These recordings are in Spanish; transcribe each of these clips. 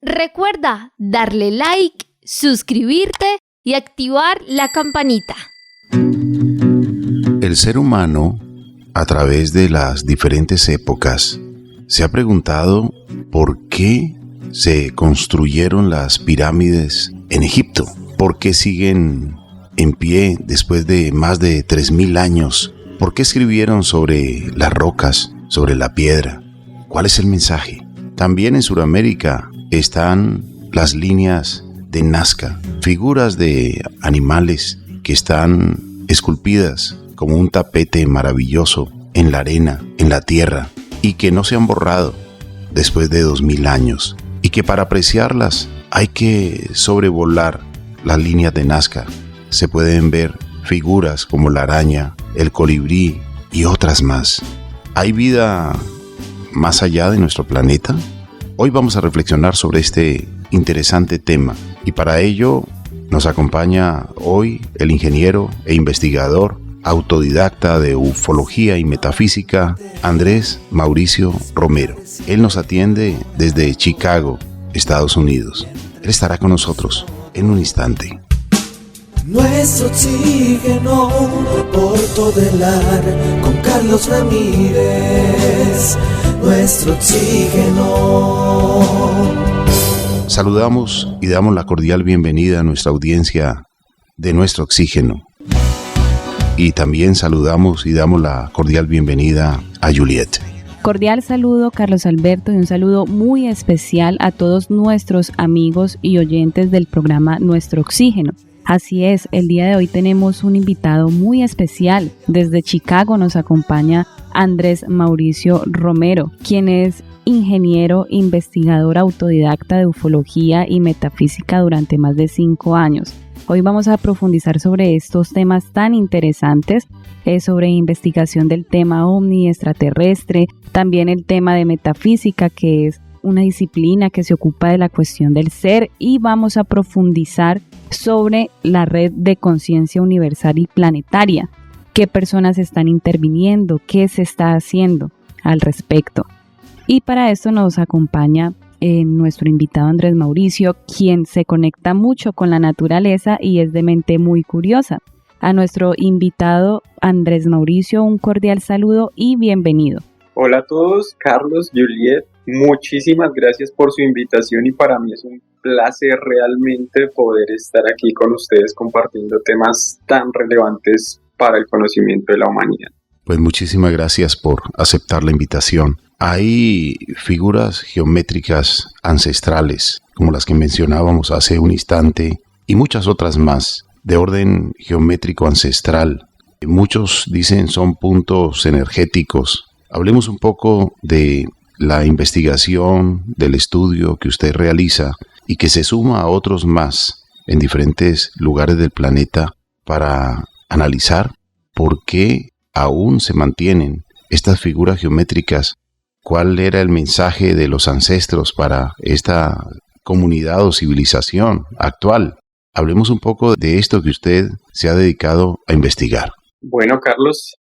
Recuerda darle like, suscribirte y activar la campanita. El ser humano, a través de las diferentes épocas, se ha preguntado por qué se construyeron las pirámides en Egipto, por qué siguen en pie después de más de 3000 años, por qué escribieron sobre las rocas, sobre la piedra, cuál es el mensaje. También en Sudamérica están las líneas de Nazca, figuras de animales que están esculpidas como un tapete maravilloso en la arena, en la tierra, y que no se han borrado después de 2000 años, y que para apreciarlas hay que sobrevolar las líneas de Nazca. Se pueden ver figuras como la araña, el colibrí y otras más. ¿Hay vida más allá de nuestro planeta? Hoy vamos a reflexionar sobre este interesante tema, y para ello nos acompaña hoy el ingeniero e investigador autodidacta de ufología y metafísica, Andrés Mauricio Romero. Él nos atiende desde Chicago, Estados Unidos. Él estará con nosotros en un instante. Nuestro oxígeno, reporto del ar con Carlos Ramírez. Nuestro oxígeno. Saludamos y damos la cordial bienvenida a nuestra audiencia de Nuestro Oxígeno. Y también saludamos y damos la cordial bienvenida a Juliet. Cordial saludo, Carlos Alberto, y un saludo muy especial a todos nuestros amigos y oyentes del programa Nuestro Oxígeno. Así es, el día de hoy tenemos un invitado muy especial. Desde Chicago nos acompaña Andrés Mauricio Romero, quien es ingeniero, investigador autodidacta de ufología y metafísica durante más de 5 años. Hoy vamos a profundizar sobre estos temas tan interesantes, sobre investigación del tema ovni extraterrestre, también el tema de metafísica, que es una disciplina que se ocupa de la cuestión del ser, y vamos a profundizar sobre la red de conciencia universal y planetaria, qué personas están interviniendo, qué se está haciendo al respecto. Y para esto nos acompaña nuestro invitado Andrés Mauricio, quien se conecta mucho con la naturaleza y es de mente muy curiosa. A nuestro invitado Andrés Mauricio, un cordial saludo y bienvenido. Hola a todos, Carlos, Juliet, muchísimas gracias por su invitación y para mí es un placer realmente poder estar aquí con ustedes compartiendo temas tan relevantes para el conocimiento de la humanidad. Pues muchísimas gracias por aceptar la invitación. Hay figuras geométricas ancestrales, como las que mencionábamos hace un instante, y muchas otras más, de orden geométrico ancestral. Muchos dicen son puntos energéticos. Hablemos un poco de la investigación, del estudio que usted realiza y que se suma a otros más en diferentes lugares del planeta para analizar por qué aún se mantienen estas figuras geométricas. ¿Cuál era el mensaje de los ancestros para esta comunidad o civilización actual? Hablemos un poco de esto que usted se ha dedicado a investigar. Bueno, Carlos,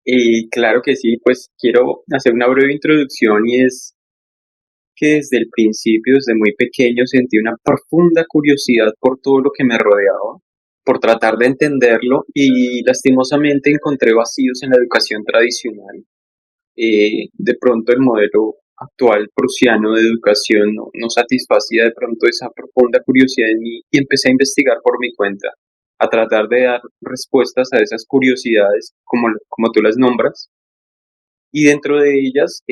claro que sí, pues quiero hacer una breve introducción y es que desde el principio, desde muy pequeño, sentí una profunda curiosidad por todo lo que me rodeaba, por tratar de entenderlo y lastimosamente encontré vacíos en la educación tradicional. De pronto el modelo actual prusiano de educación no satisfacía de pronto esa profunda curiosidad en mí y empecé a investigar por mi cuenta, a tratar de dar respuestas a esas curiosidades como tú las nombras, y dentro de ellas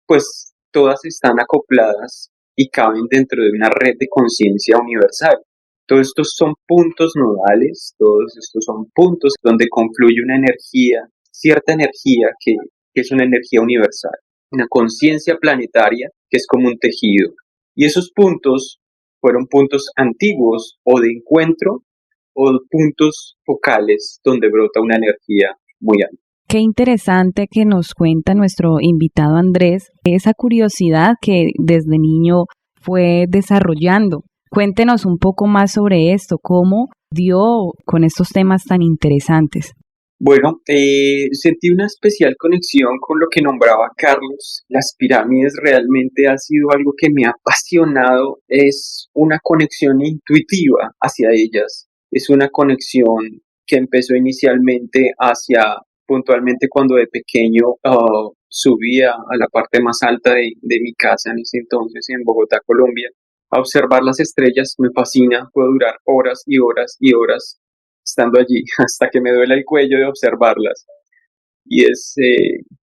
pues todas están acopladas y caben dentro de una red de conciencia universal. Todos estos son puntos nodales, todos estos son puntos donde confluye una energía, cierta energía que es una energía universal, una conciencia planetaria que es como un tejido. Y esos puntos fueron puntos antiguos o de encuentro o puntos focales donde brota una energía muy alta. Qué interesante que nos cuenta nuestro invitado Andrés, esa curiosidad que desde niño fue desarrollando. Cuéntenos un poco más sobre esto, cómo dio con estos temas tan interesantes. Bueno, sentí una especial conexión con lo que nombraba Carlos. Las pirámides realmente ha sido algo que me ha apasionado. Es una conexión intuitiva hacia ellas. Es una conexión que empezó inicialmente hacia, puntualmente cuando de pequeño subía a la parte más alta de mi casa en ese entonces en Bogotá, Colombia. A observar las estrellas me fascina, puedo durar horas y horas y horas estando allí hasta que me duele el cuello de observarlas. Y es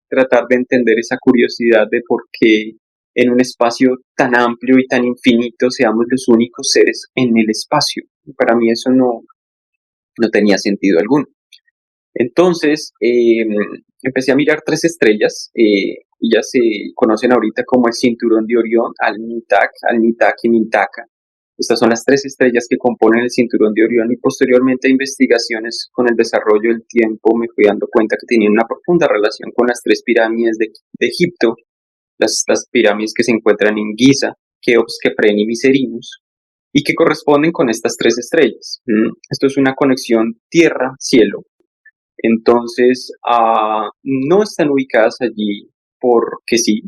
tratar de entender esa curiosidad de por qué en un espacio tan amplio y tan infinito seamos los únicos seres en el espacio. Para mí eso no tenía sentido alguno. Entonces empecé a mirar tres estrellas y ya se conocen ahorita como el cinturón de Orión, Al-Nitak y Mintaka. Estas son las tres estrellas que componen el cinturón de Orión y posteriormente a investigaciones con el desarrollo del tiempo me fui dando cuenta que tenían una profunda relación con las tres pirámides de Egipto, las pirámides que se encuentran en Giza, Keops, Kefren y Miserinus, y que corresponden con estas tres estrellas. Esto es una conexión tierra-cielo. Entonces, no están ubicadas allí porque sí,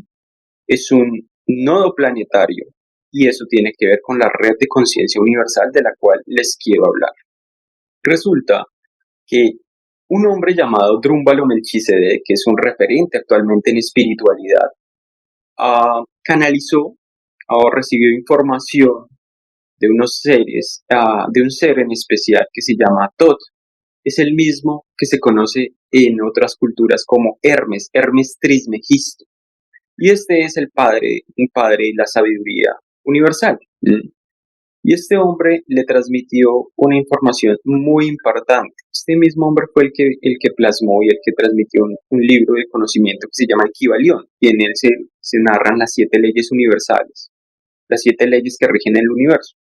es un nodo planetario y eso tiene que ver con la red de conciencia universal de la cual les quiero hablar. Resulta que un hombre llamado Drúmbalo Melchizedek, que es un referente actualmente en espiritualidad, canalizó o recibió información de unos seres, de un ser en especial que se llama Tot. Es el mismo que se conoce en otras culturas como Hermes Trismegisto. Y este es un padre de la sabiduría universal. Y este hombre le transmitió una información muy importante. Este mismo hombre fue el que plasmó y el que transmitió un libro de conocimiento que se llama el Kybalión, y en él se narran las 7 leyes universales, las 7 leyes que rigen el universo.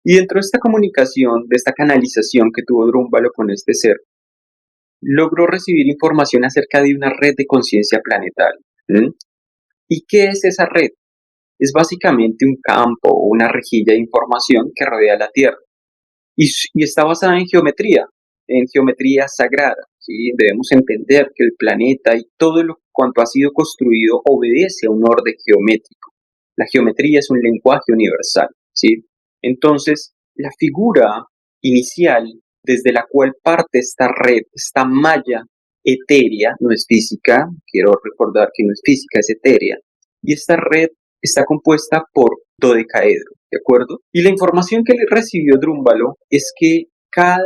Y dentro de esta comunicación, de esta canalización que tuvo Drúmbalo con este ser, logró recibir información acerca de una red de conciencia planetaria. ¿Y qué es esa red? Es básicamente un campo o una rejilla de información que rodea la Tierra y está basada en geometría sagrada. ¿Sí? Debemos entender que el planeta y todo cuanto ha sido construido obedece a un orden geométrico. La geometría es un lenguaje universal. ¿Sí? Entonces, la figura inicial desde la cual parte esta red, esta malla etérea, no es física, quiero recordar que no es física, es etérea, y esta red está compuesta por dodecaedro, ¿de acuerdo? Y la información que le recibió Drúmbalo es que cada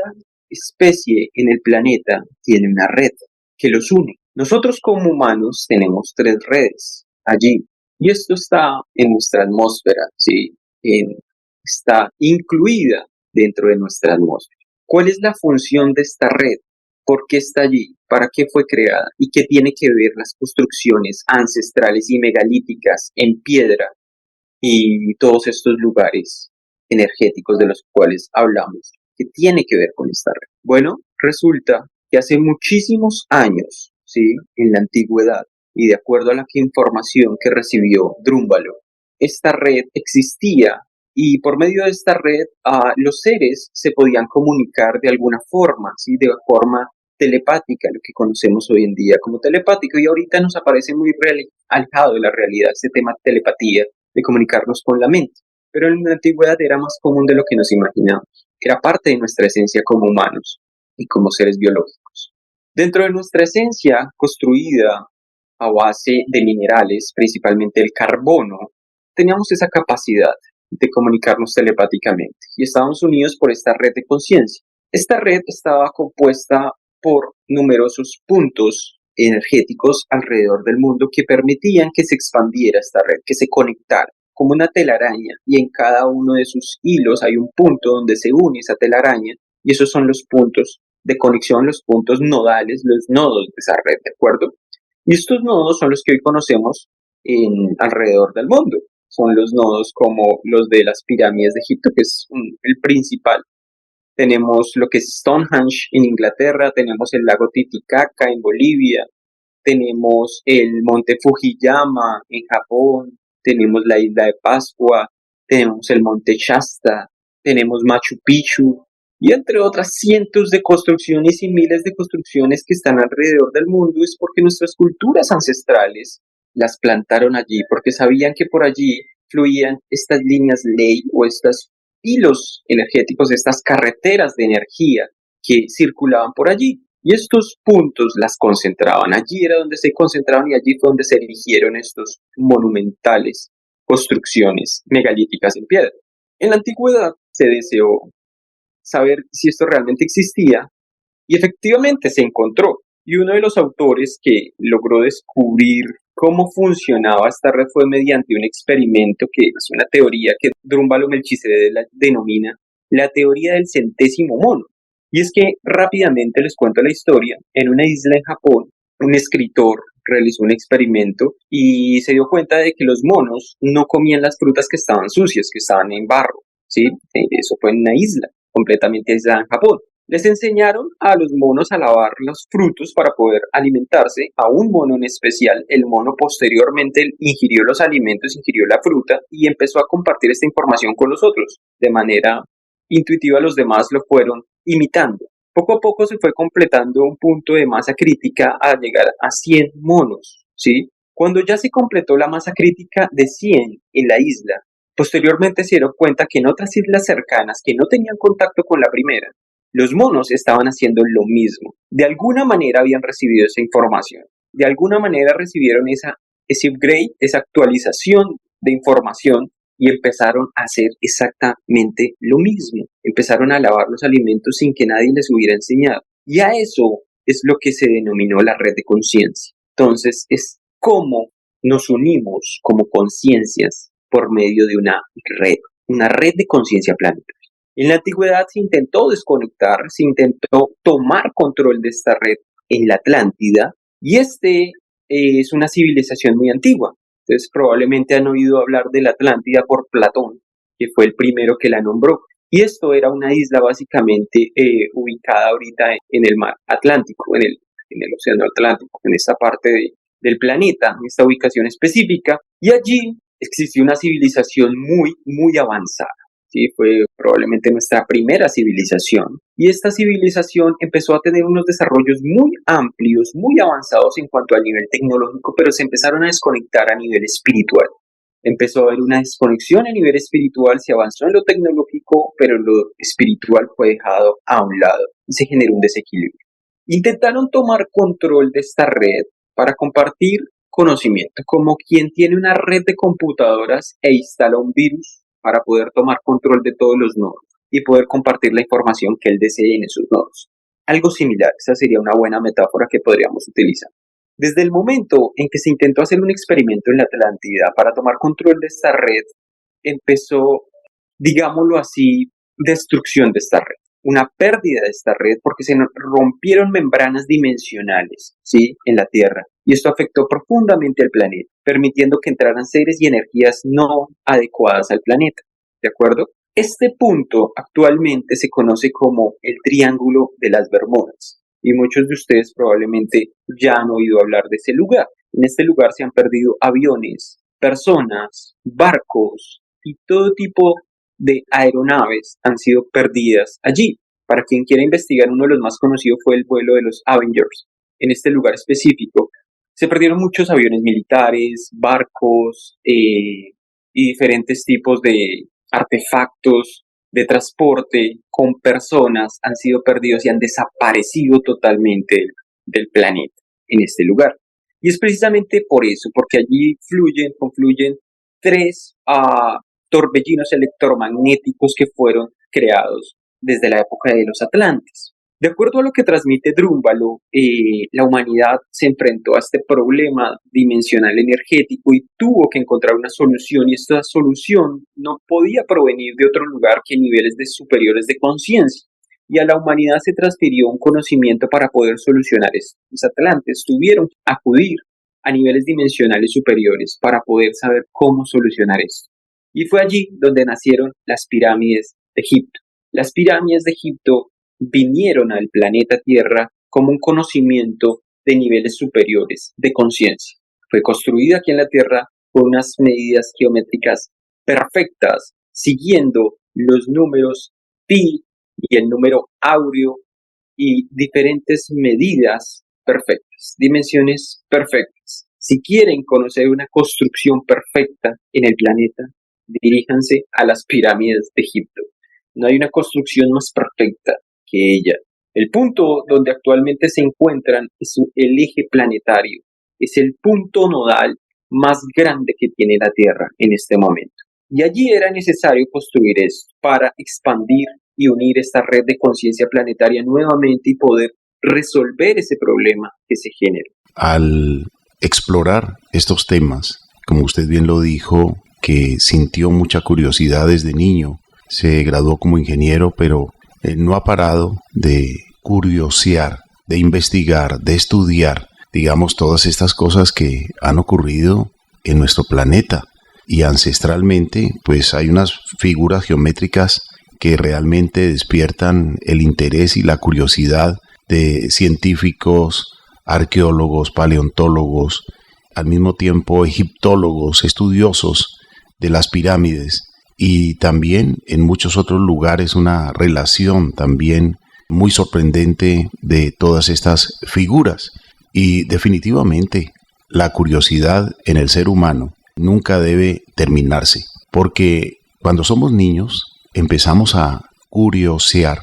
especie en el planeta tiene una red que los une. Nosotros como humanos tenemos 3 redes allí, y esto está en nuestra atmósfera, ¿sí? Está incluida dentro de nuestra atmósfera. ¿Cuál es la función de esta red? ¿Por qué está allí? ¿Para qué fue creada? ¿Y qué tiene que ver las construcciones ancestrales y megalíticas en piedra y todos estos lugares energéticos de los cuales hablamos? ¿Qué tiene que ver con esta red? Bueno, resulta que hace muchísimos años, ¿sí? En la antigüedad, y de acuerdo a la información que recibió Drúmbalo, esta red existía y por medio de esta red los seres se podían comunicar de alguna forma, ¿sí? De forma telepática, lo que conocemos hoy en día como telepático, y ahorita nos aparece muy alejado de la realidad este tema de telepatía, de comunicarnos con la mente, pero en la antigüedad era más común de lo que nos imaginamos, era parte de nuestra esencia como humanos y como seres biológicos. Dentro de nuestra esencia construida a base de minerales, principalmente el carbono, teníamos esa capacidad de comunicarnos telepáticamente y estábamos unidos por esta red de conciencia. Esta red estaba compuesta por numerosos puntos energéticos alrededor del mundo que permitían que se expandiera esta red, que se conectara como una telaraña, y en cada uno de sus hilos hay un punto donde se une esa telaraña, y esos son los puntos de conexión, los puntos nodales, los nodos de esa red, ¿de acuerdo? Y estos nodos son los que hoy conocemos alrededor del mundo. Son los nodos como los de las pirámides de Egipto, que es el principal. Tenemos lo que es Stonehenge en Inglaterra, tenemos el lago Titicaca en Bolivia, tenemos el monte Fujiyama en Japón, tenemos la isla de Pascua, tenemos el monte Shasta, tenemos Machu Picchu, Y entre otras cientos de construcciones y miles de construcciones que están alrededor del mundo es porque nuestras culturas ancestrales las plantaron allí, porque sabían que por allí fluían estas líneas ley o estos hilos energéticos, estas carreteras de energía que circulaban por allí. Y estos puntos las concentraban. Allí era donde se concentraban y allí fue donde se erigieron estos monumentales construcciones megalíticas en piedra. En la antigüedad se deseó saber si esto realmente existía y efectivamente se encontró. Y uno de los autores que logró descubrir cómo funcionaba esta red fue mediante un experimento que es una teoría que Drúmbalo Melchizedek denomina la teoría del centésimo mono. Y es que rápidamente les cuento la historia. En una isla en Japón, un escritor realizó un experimento y se dio cuenta de que los monos no comían las frutas que estaban sucias, que estaban en barro, ¿sí? Eso fue en una isla, completamente aislada en Japón. Les enseñaron a los monos a lavar los frutos para poder alimentarse. A un mono en especial, el mono posteriormente ingirió los alimentos, ingirió la fruta y empezó a compartir esta información con los otros. De manera intuitiva los demás lo fueron imitando. Poco a poco se fue completando un punto de masa crítica a llegar a 100 monos, ¿sí? Cuando ya se completó la masa crítica de 100 en la isla, posteriormente se dieron cuenta que en otras islas cercanas que no tenían contacto con la primera, los monos estaban haciendo lo mismo. De alguna manera habían recibido esa información. De alguna manera recibieron ese upgrade, esa actualización de información y empezaron a hacer exactamente lo mismo. Empezaron a lavar los alimentos sin que nadie les hubiera enseñado. Y a eso es lo que se denominó la red de conciencia. Entonces es cómo nos unimos como conciencias por medio de una red de conciencia planetaria. En la antigüedad se intentó desconectar, se intentó tomar control de esta red en la Atlántida y es una civilización muy antigua. Entonces probablemente han oído hablar de la Atlántida por Platón, que fue el primero que la nombró. Y esto era una isla básicamente ubicada ahorita en el mar Atlántico, en el océano Atlántico, en esta parte del planeta, en esta ubicación específica. Y allí existió una civilización muy, muy avanzada. Sí, fue probablemente nuestra primera civilización. Y esta civilización empezó a tener unos desarrollos muy amplios, muy avanzados en cuanto al nivel tecnológico, pero se empezaron a desconectar a nivel espiritual. Empezó a haber una desconexión a nivel espiritual, se avanzó en lo tecnológico, pero lo espiritual fue dejado a un lado y se generó un desequilibrio. Intentaron tomar control de esta red para compartir conocimiento, como quien tiene una red de computadoras e instala un virus para poder tomar control de todos los nodos y poder compartir la información que él desee en esos nodos. Algo similar, esa sería una buena metáfora que podríamos utilizar. Desde el momento en que se intentó hacer un experimento en la Atlántida para tomar control de esta red, empezó, digámoslo así, destrucción de esta red. Una pérdida de esta red porque se rompieron membranas dimensionales, ¿sí?, en la Tierra. Y esto afectó profundamente al planeta, permitiendo que entraran seres y energías no adecuadas al planeta. ¿De acuerdo? Este punto actualmente se conoce como el Triángulo de las Bermudas. Y muchos de ustedes probablemente ya han oído hablar de ese lugar. En este lugar se han perdido aviones, personas, barcos y todo tipo de aeronaves han sido perdidas allí. Para quien quiera investigar, uno de los más conocidos fue el vuelo de los Avengers. En este lugar específico se perdieron muchos aviones militares, barcos y diferentes tipos de artefactos de transporte con personas han sido perdidos y han desaparecido totalmente del planeta en este lugar. Y es precisamente por eso, porque allí confluyen tres torbellinos electromagnéticos que fueron creados desde la época de los Atlantes. De acuerdo a lo que transmite Drúmbalo, la humanidad se enfrentó a este problema dimensional energético y tuvo que encontrar una solución, y esta solución no podía provenir de otro lugar que niveles superiores de conciencia. Y a la humanidad se transfirió un conocimiento para poder solucionar esto. Los atlantes tuvieron que acudir a niveles dimensionales superiores para poder saber cómo solucionar esto. Y fue allí donde nacieron las pirámides de Egipto. Las pirámides de Egipto vinieron al planeta Tierra como un conocimiento de niveles superiores de conciencia. Fue construida aquí en la Tierra con unas medidas geométricas perfectas, siguiendo los números pi, y el número áureo y diferentes medidas perfectas, dimensiones perfectas. Si quieren conocer una construcción perfecta en el planeta, diríjanse a las pirámides de Egipto. No hay una construcción más perfecta que ella. El punto donde actualmente se encuentran es el eje planetario. Es el punto nodal más grande que tiene la Tierra en este momento. Y allí era necesario construir esto para expandir y unir esta red de conciencia planetaria nuevamente y poder resolver ese problema que se genera. Al explorar estos temas, como usted bien lo dijo, que sintió mucha curiosidad desde niño, se graduó como ingeniero, pero no ha parado de curiosear, de investigar, de estudiar, digamos, todas estas cosas que han ocurrido en nuestro planeta. Y ancestralmente, pues hay unas figuras geométricas que realmente despiertan el interés y la curiosidad de científicos, arqueólogos, paleontólogos, al mismo tiempo egiptólogos, estudiosos de las pirámides, y también en muchos otros lugares una relación también muy sorprendente de todas estas figuras. Y definitivamente la curiosidad en el ser humano nunca debe terminarse, porque cuando somos niños empezamos a curiosear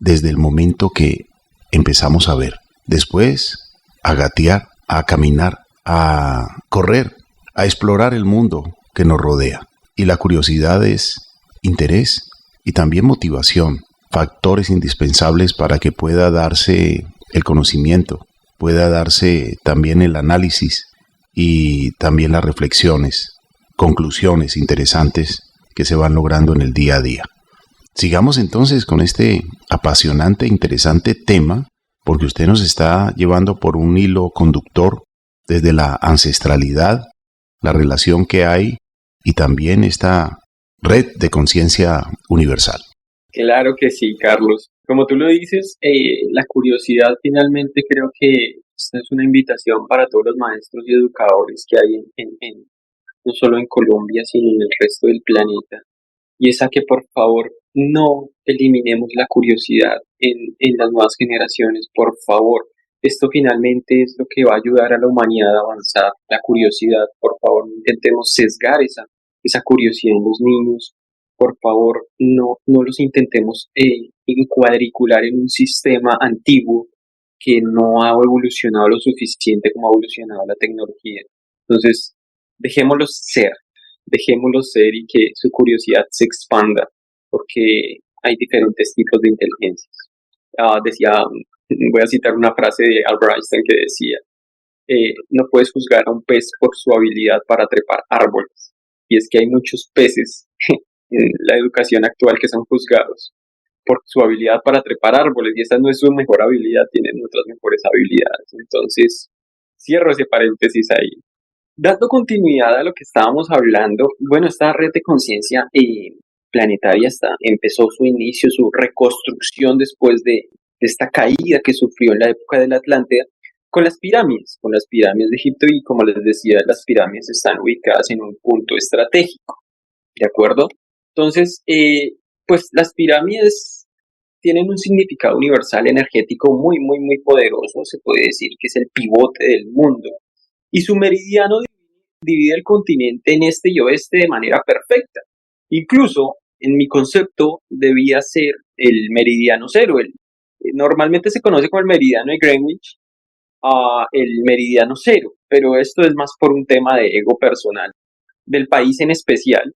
desde el momento que empezamos a ver, después a gatear, a caminar, a correr, a explorar el mundo que nos rodea. Y la curiosidad es interés y también motivación, factores indispensables para que pueda darse el conocimiento, pueda darse también el análisis y también las reflexiones, conclusiones interesantes que se van logrando en el día a día. Sigamos entonces con este apasionante e interesante tema, porque usted nos está llevando por un hilo conductor desde la ancestralidad, la relación que hay y también esta red de conciencia universal. Claro que sí, Carlos. Como tú lo dices, la curiosidad finalmente creo que esta es una invitación para todos los maestros y educadores que hay no solo en Colombia, sino en el resto del planeta. Y es a que por favor no eliminemos la curiosidad en las nuevas generaciones, por favor. Esto finalmente es lo que va a ayudar a la humanidad a avanzar, la curiosidad. Por favor, no intentemos sesgar esa curiosidad en los niños. Por favor, no los intentemos encuadricular en un sistema antiguo que no ha evolucionado lo suficiente como ha evolucionado la tecnología. Entonces, dejémoslos ser y que su curiosidad se expanda, porque hay diferentes tipos de inteligencias. Voy a citar una frase de Albert Einstein que decía, no puedes juzgar a un pez por su habilidad para trepar árboles. Y es que hay muchos peces en la educación actual que son juzgados por su habilidad para trepar árboles, y esa no es su mejor habilidad, tienen otras mejores habilidades. Entonces, cierro ese paréntesis ahí. Dando continuidad a lo que estábamos hablando, bueno, esta red de conciencia planetaria empezó su inicio, su reconstrucción después de esta caída que sufrió en la época de la Atlántida con las pirámides de Egipto, y como les decía, las pirámides están ubicadas en un punto estratégico, ¿de acuerdo? Entonces, pues las pirámides tienen un significado universal energético muy, muy, muy poderoso, se puede decir que es el pivote del mundo. Y su meridiano divide el continente en este y oeste de manera perfecta. Incluso, en mi concepto, debía ser el meridiano cero. Normalmente se conoce como el meridiano de Greenwich, el meridiano cero, pero esto es más por un tema de ego personal del país en especial,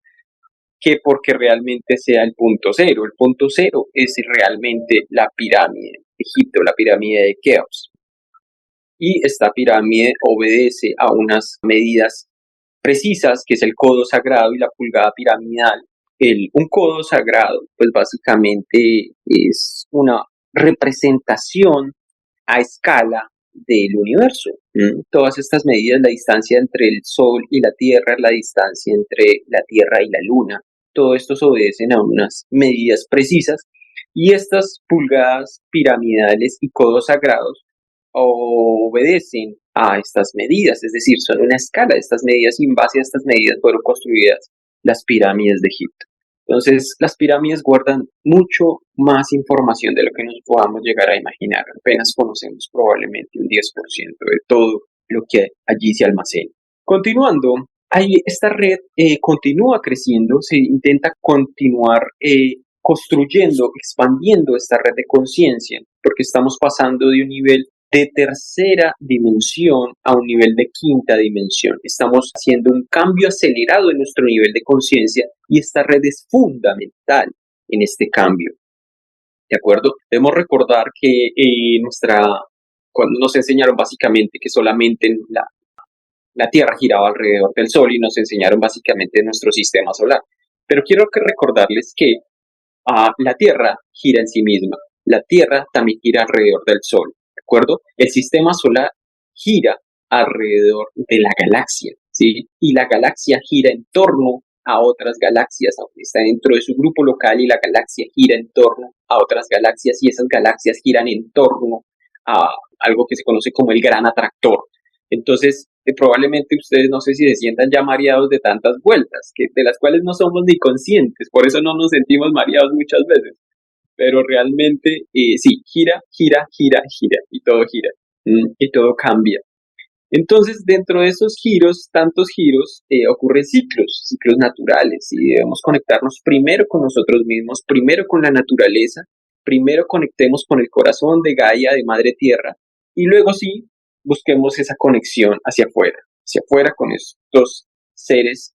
que porque realmente sea el punto cero. El punto cero es realmente la pirámide de Egipto, la pirámide de Keops. Y esta pirámide obedece a unas medidas precisas, que es el codo sagrado y la pulgada piramidal. Un codo sagrado, pues básicamente es una representación a escala del universo. Todas estas medidas, la distancia entre el Sol y la Tierra, la distancia entre la Tierra y la Luna, todo esto obedecen a unas medidas precisas, y estas pulgadas piramidales y codos sagrados obedecen a estas medidas, es decir, son una escala de estas medidas, y en base a estas medidas fueron construidas las pirámides de Egipto. Entonces, las pirámides guardan mucho más información de lo que nos podamos llegar a imaginar. Apenas conocemos probablemente un 10% de todo lo que allí se almacena. Continuando, esta red continúa creciendo, se intenta continuar construyendo, expandiendo esta red de conciencia, porque estamos pasando de un nivel de tercera dimensión a un nivel de quinta dimensión. Estamos haciendo un cambio acelerado en nuestro nivel de conciencia y esta red es fundamental en este cambio. ¿De acuerdo? Debemos recordar que cuando nos enseñaron básicamente que solamente la Tierra giraba alrededor del Sol y nos enseñaron básicamente nuestro sistema solar. Pero quiero recordarles que la Tierra gira en sí misma. La Tierra también gira alrededor del Sol. ¿De acuerdo? El sistema solar gira alrededor de la galaxia, ¿sí? Y la galaxia gira en torno a otras galaxias, aunque está dentro de su grupo local, y la galaxia gira en torno a otras galaxias y esas galaxias giran en torno a algo que se conoce como el gran atractor. Entonces, probablemente ustedes no sé si se sientan ya mareados de tantas vueltas, de las cuales no somos ni conscientes, por eso no nos sentimos mareados muchas veces. Pero realmente sí, gira, y todo gira, y todo cambia. Entonces, dentro de esos giros, tantos giros, ocurren ciclos naturales, y debemos conectarnos primero con nosotros mismos, primero con la naturaleza, primero conectemos con el corazón de Gaia, de Madre Tierra, y luego sí, busquemos esa conexión hacia afuera con estos seres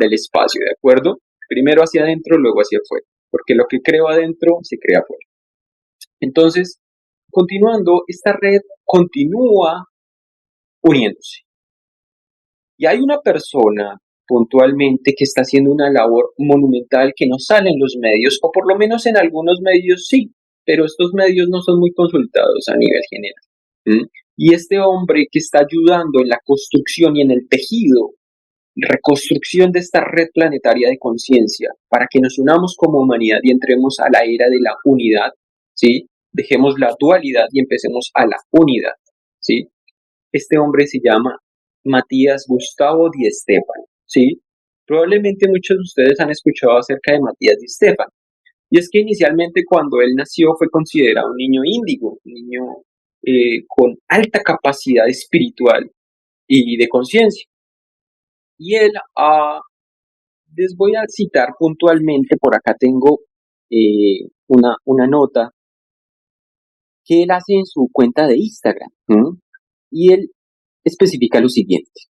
del espacio, ¿de acuerdo? Primero hacia adentro, luego hacia afuera, porque lo que creo adentro se crea afuera. Entonces, continuando, esta red continúa uniéndose. Y hay una persona puntualmente que está haciendo una labor monumental que no sale en los medios, o por lo menos en algunos medios sí, pero estos medios no son muy consultados a nivel general. Y este hombre que está ayudando en la construcción y en el tejido, reconstrucción de esta red planetaria de conciencia, para que nos unamos como humanidad y entremos a la era de la unidad, ¿sí? Dejemos la dualidad y empecemos a la unidad, ¿sí? Este hombre se llama Matías Gustavo Di Stéfano, ¿sí? Probablemente muchos de ustedes han escuchado acerca de Matías Di Stéfano. Y es que inicialmente cuando él nació fue considerado un niño índigo, un niño con alta capacidad espiritual y de conciencia. Y él, les voy a citar puntualmente, por acá tengo una nota que él hace en su cuenta de Instagram. Y él especifica lo siguiente.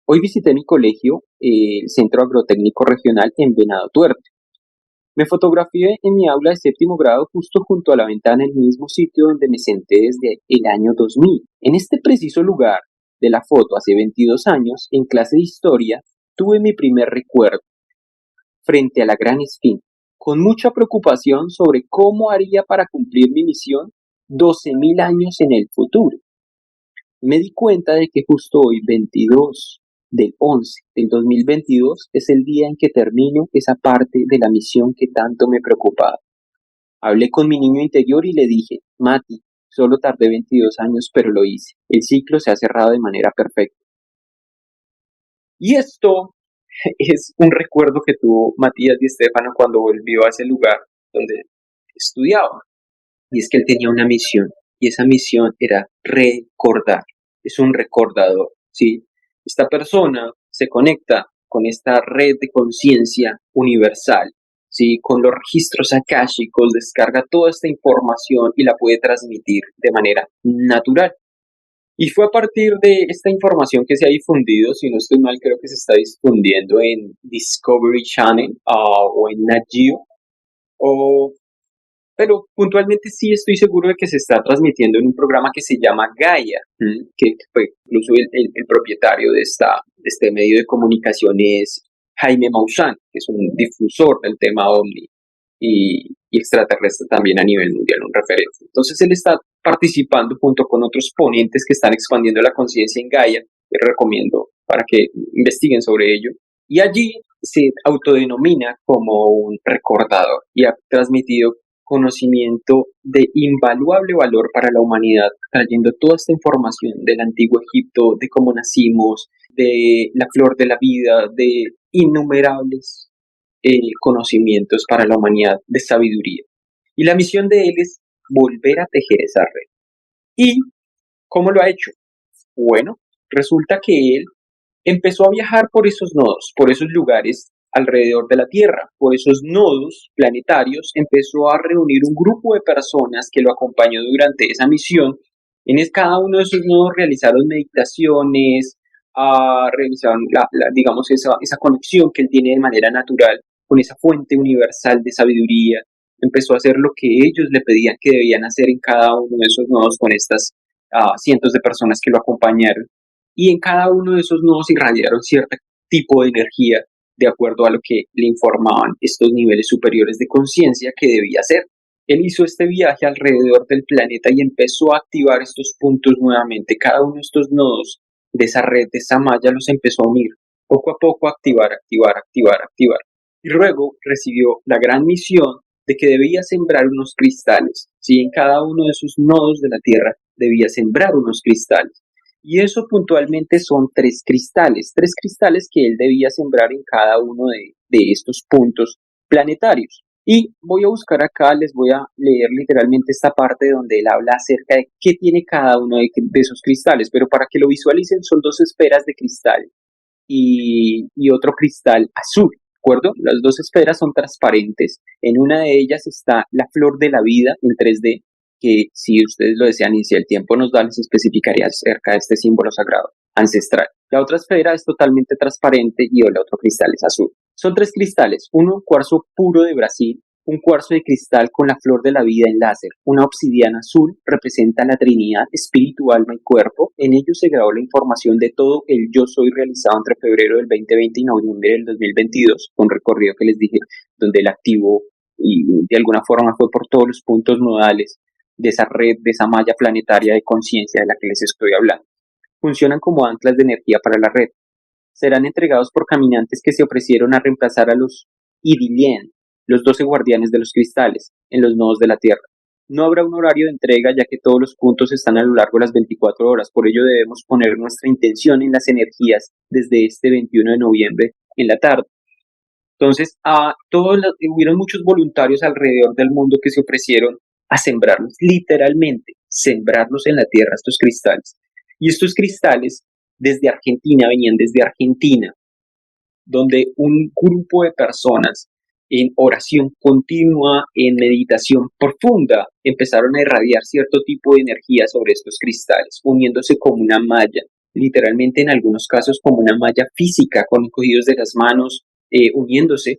Hoy visité mi colegio, el Centro Agrotécnico Regional en Venado Tuerto. Me fotografié en mi aula de séptimo grado justo junto a la ventana, en el mismo sitio donde me senté desde el año 2000. En este preciso lugar de la foto, hace 22 años, en clase de historia, tuve mi primer recuerdo frente a la gran esfinge, con mucha preocupación sobre cómo haría para cumplir mi misión 12.000 años en el futuro. Me di cuenta de que justo hoy, 22 del 11 del 2022, es el día en que termino esa parte de la misión que tanto me preocupaba. Hablé con mi niño interior y le dije, Mati, solo tardé 22 años, pero lo hice. El ciclo se ha cerrado de manera perfecta. Y esto es un recuerdo que tuvo Matías Di Stéfano cuando volvió a ese lugar donde estudiaba. Y es que él tenía una misión, y esa misión era recordar. Es un recordador, ¿sí? Esta persona se conecta con esta red de conciencia universal, ¿sí? Con los registros akáshicos, descarga toda esta información y la puede transmitir de manera natural. Y fue a partir de esta información que se ha difundido, si no estoy mal, creo que se está difundiendo en Discovery Channel o en Nat Geo, pero puntualmente sí estoy seguro de que se está transmitiendo en un programa que se llama Gaia, que fue incluso el propietario de este medio de comunicación es Jaime Maussan, que es un difusor del tema OVNI y extraterrestre también a nivel mundial, un referente. Entonces él está participando junto con otros ponentes que están expandiendo la conciencia en Gaia. Les recomiendo para que investiguen sobre ello. Y allí se autodenomina como un recordador y ha transmitido conocimiento de invaluable valor para la humanidad, trayendo toda esta información del antiguo Egipto, de cómo nacimos, de la flor de la vida, de innumerables conocimientos para la humanidad de sabiduría. Y la misión de él es volver a tejer esa red. ¿Y cómo lo ha hecho? Bueno, resulta que él empezó a viajar por esos nodos, por esos lugares alrededor de la Tierra, por esos nodos planetarios, empezó a reunir un grupo de personas que lo acompañó durante esa misión. Cada uno de esos nodos realizaron meditaciones, realizaron digamos, esa conexión que él tiene de manera natural con esa fuente universal de sabiduría. Empezó a hacer lo que ellos le pedían que debían hacer en cada uno de esos nodos con estas cientos de personas que lo acompañaron. Y en cada uno de esos nodos irradiaron cierto tipo de energía de acuerdo a lo que le informaban estos niveles superiores de conciencia que debía hacer. Él hizo este viaje alrededor del planeta y empezó a activar estos puntos nuevamente. Cada uno de estos nodos de esa red, de esa malla, los empezó a unir. Poco a poco activar. Y luego recibió la gran misión de que debía sembrar unos cristales. ¿Sí? En cada uno de esos nodos de la Tierra debía sembrar unos cristales. Y eso puntualmente son 3 cristales que él debía sembrar en cada uno de estos puntos planetarios. Y voy a buscar acá, les voy a leer literalmente esta parte donde él habla acerca de qué tiene cada uno de esos cristales, pero para que lo visualicen son 2 esferas de cristal y otro cristal azul, ¿de acuerdo? Las 2 esferas son transparentes, en una de ellas está la flor de la vida en 3D, que si ustedes lo desean y si el tiempo nos da, les especificaría acerca de este símbolo sagrado ancestral. La otra esfera es totalmente transparente y el otro cristal es azul. Son 3 cristales, uno cuarzo puro de Brasil, un cuarzo de cristal con la flor de la vida en láser, una obsidiana azul representa la Trinidad, espíritu, alma y cuerpo. En ello se grabó la información de todo el yo soy realizado entre febrero del 2020 y noviembre del 2022, un recorrido que les dije, donde él activó y de alguna forma fue por todos los puntos nodales de esa red, de esa malla planetaria de conciencia de la que les estoy hablando. Funcionan como anclas de energía para la red. Serán entregados por caminantes que se ofrecieron a reemplazar a los Idilien, los 12 guardianes de los cristales, en los nodos de la Tierra. No habrá un horario de entrega ya que todos los puntos están a lo largo de las 24 horas, por ello debemos poner nuestra intención en las energías desde este 21 de noviembre en la tarde. Entonces, hubieron muchos voluntarios alrededor del mundo que se ofrecieron a sembrarlos, literalmente, sembrarlos en la Tierra, estos cristales. Y estos cristales venían desde Argentina, donde un grupo de personas en oración continua, en meditación profunda, empezaron a irradiar cierto tipo de energía sobre estos cristales, uniéndose como una malla, literalmente en algunos casos como una malla física, con cogidos de las manos, uniéndose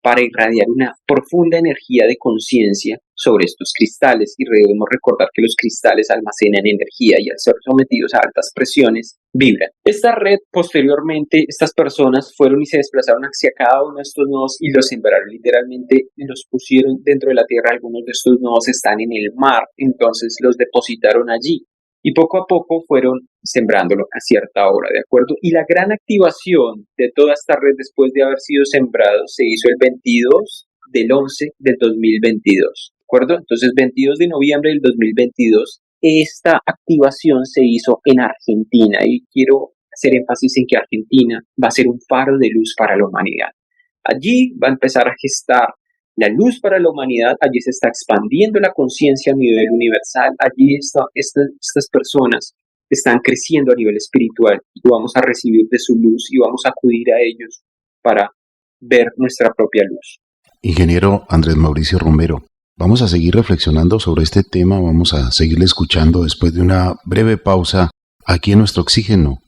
para irradiar una profunda energía de conciencia sobre estos cristales. Y debemos recordar que los cristales almacenan energía y al ser sometidos a altas presiones, vibran. Esta red, posteriormente, estas personas fueron y se desplazaron hacia cada uno de estos nodos y los sembraron. Literalmente los pusieron dentro de la tierra. Algunos de estos nodos están en el mar, entonces los depositaron allí. Y poco a poco fueron sembrándolo a cierta hora, ¿de acuerdo? Y la gran activación de toda esta red después de haber sido sembrados se hizo el 22 del 11 del 2022, ¿de acuerdo? Entonces, 22 de noviembre del 2022, esta activación se hizo en Argentina y quiero hacer énfasis en que Argentina va a ser un faro de luz para la humanidad. Allí va a empezar a gestar la luz para la humanidad, allí se está expandiendo la conciencia a nivel universal, allí estas personas están creciendo a nivel espiritual y vamos a recibir de su luz y vamos a acudir a ellos para ver nuestra propia luz. Ingeniero Andrés Mauricio Romero, vamos a seguir reflexionando sobre este tema, vamos a seguirle escuchando después de una breve pausa aquí en Nuestro Oxígeno,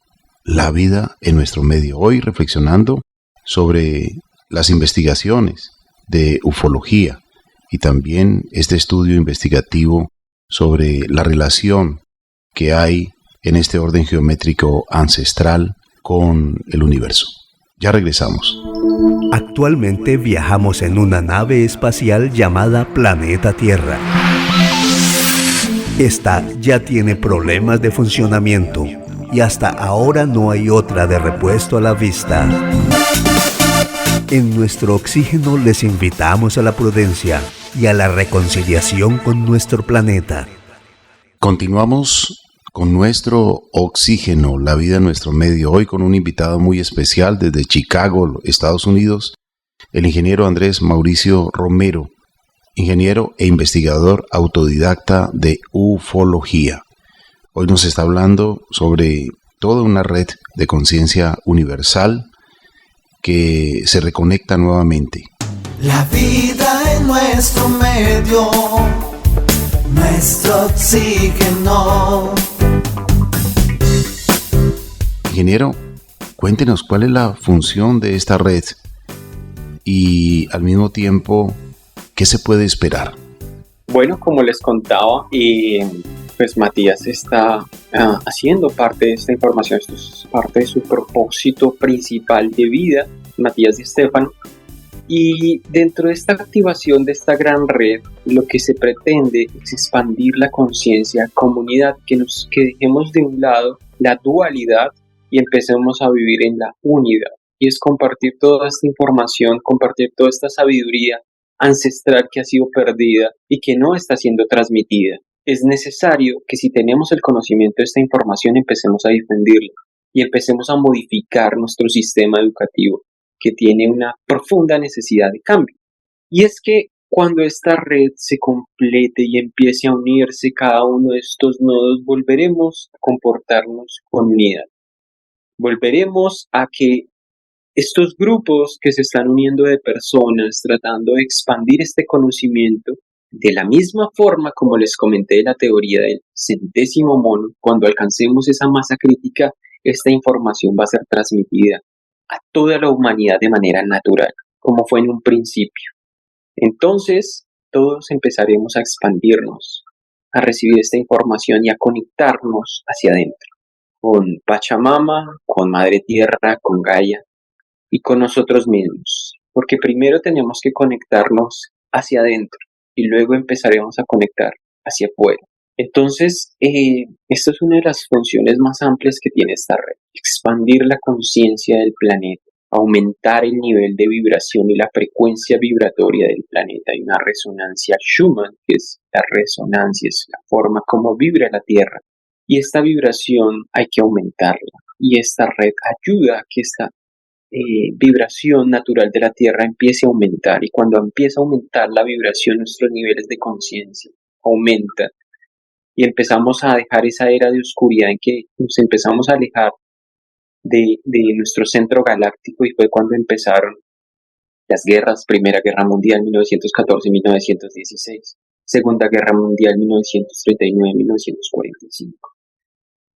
la vida en nuestro medio. Hoy reflexionando sobre las investigaciones de ufología y también este estudio investigativo sobre la relación que hay en este orden geométrico ancestral con el universo. Ya regresamos. Actualmente viajamos en una nave espacial llamada Planeta Tierra. Esta ya tiene problemas de funcionamiento y hasta ahora no hay otra de repuesto a la vista. En Nuestro Oxígeno les invitamos a la prudencia y a la reconciliación con nuestro planeta. Continuamos con Nuestro Oxígeno, la vida en nuestro medio, hoy con un invitado muy especial desde Chicago, Estados Unidos, el ingeniero Andrés Mauricio Romero, ingeniero e investigador autodidacta de ufología. Hoy nos está hablando sobre toda una red de conciencia universal que se reconecta nuevamente. La vida en nuestro medio, nuestro oxígeno. Ingeniero, cuéntenos cuál es la función de esta red y al mismo tiempo, ¿qué se puede esperar? Bueno, como les contaba, pues Matías está haciendo parte de esta información. Esto es parte de su propósito principal de vida, Matías Di Stéfano. Y dentro de esta activación de esta gran red, lo que se pretende es expandir la conciencia, comunidad, que dejemos de un lado la dualidad y empecemos a vivir en la unidad. Y es compartir toda esta información, compartir toda esta sabiduría ancestral que ha sido perdida y que no está siendo transmitida. Es necesario que si tenemos el conocimiento de esta información empecemos a difundirla y empecemos a modificar nuestro sistema educativo, que tiene una profunda necesidad de cambio. Y es que cuando esta red se complete y empiece a unirse cada uno de estos nodos, volveremos a comportarnos con unidad. Volveremos a que estos grupos que se están uniendo de personas tratando de expandir este conocimiento, de la misma forma como les comenté de la teoría del centésimo mono, cuando alcancemos esa masa crítica, esta información va a ser transmitida a toda la humanidad de manera natural, como fue en un principio. Entonces, todos empezaremos a expandirnos, a recibir esta información y a conectarnos hacia adentro, con Pachamama, con Madre Tierra, con Gaia y con nosotros mismos, porque primero tenemos que conectarnos hacia adentro y luego empezaremos a conectar hacia afuera. Entonces, esta es una de las funciones más amplias que tiene esta red: expandir la conciencia del planeta, aumentar el nivel de vibración y la frecuencia vibratoria del planeta. Hay una resonancia Schumann, que es la resonancia, es la forma como vibra la Tierra, y esta vibración hay que aumentarla, y esta red ayuda a que esta vibración natural de la Tierra empiece a aumentar, y cuando empieza a aumentar la vibración, nuestros niveles de conciencia aumentan y empezamos a dejar esa era de oscuridad en que nos empezamos a alejar de nuestro centro galáctico, y fue cuando empezaron las guerras: Primera Guerra Mundial 1914-1916, Segunda Guerra Mundial 1939-1945,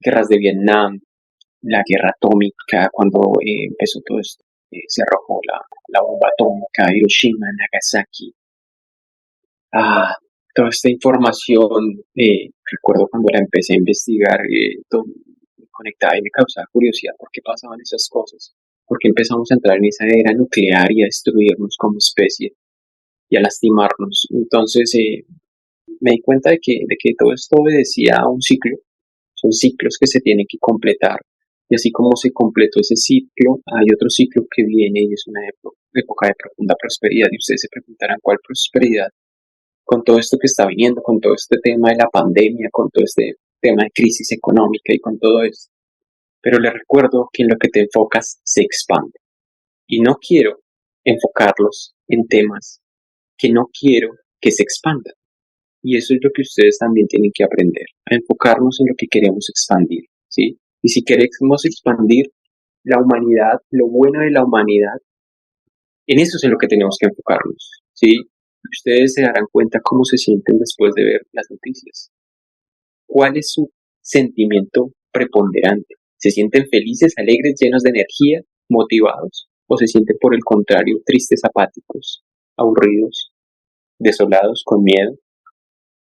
guerras de Vietnam, la guerra atómica, cuando empezó todo esto, se arrojó la bomba atómica, Hiroshima, Nagasaki. Toda esta información, recuerdo cuando la empecé a investigar, me conectaba y me causaba curiosidad por qué pasaban esas cosas, porque empezamos a entrar en esa era nuclear y a destruirnos como especie y a lastimarnos. Entonces me di cuenta de que todo esto obedecía a un ciclo. Son ciclos que se tienen que completar, y así como se completó ese ciclo, hay otro ciclo que viene, y es una época de profunda prosperidad. Y ustedes se preguntarán: ¿cuál prosperidad? Con todo esto que está viniendo, con todo este tema de la pandemia, con todo este tema de crisis económica y con todo esto. Pero les recuerdo que en lo que te enfocas se expande. Y no quiero enfocarlos en temas que no quiero que se expandan. Y eso es lo que ustedes también tienen que aprender, a enfocarnos en lo que queremos expandir, ¿sí? Y si queremos expandir la humanidad, lo bueno de la humanidad, en eso es en lo que tenemos que enfocarnos, ¿sí? Ustedes se darán cuenta cómo se sienten después de ver las noticias. ¿Cuál es su sentimiento preponderante? ¿Se sienten felices, alegres, llenos de energía, motivados? ¿O se sienten, por el contrario, tristes, apáticos, aburridos, desolados, con miedo,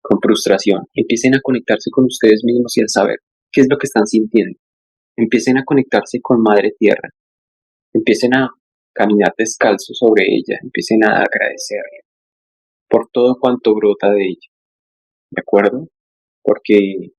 con frustración? Empiecen a conectarse con ustedes mismos y a saber qué es lo que están sintiendo. Empiecen a conectarse con Madre Tierra. Empiecen a caminar descalzos sobre ella. Empiecen a agradecerle por todo cuanto brota de ella, ¿de acuerdo? Porque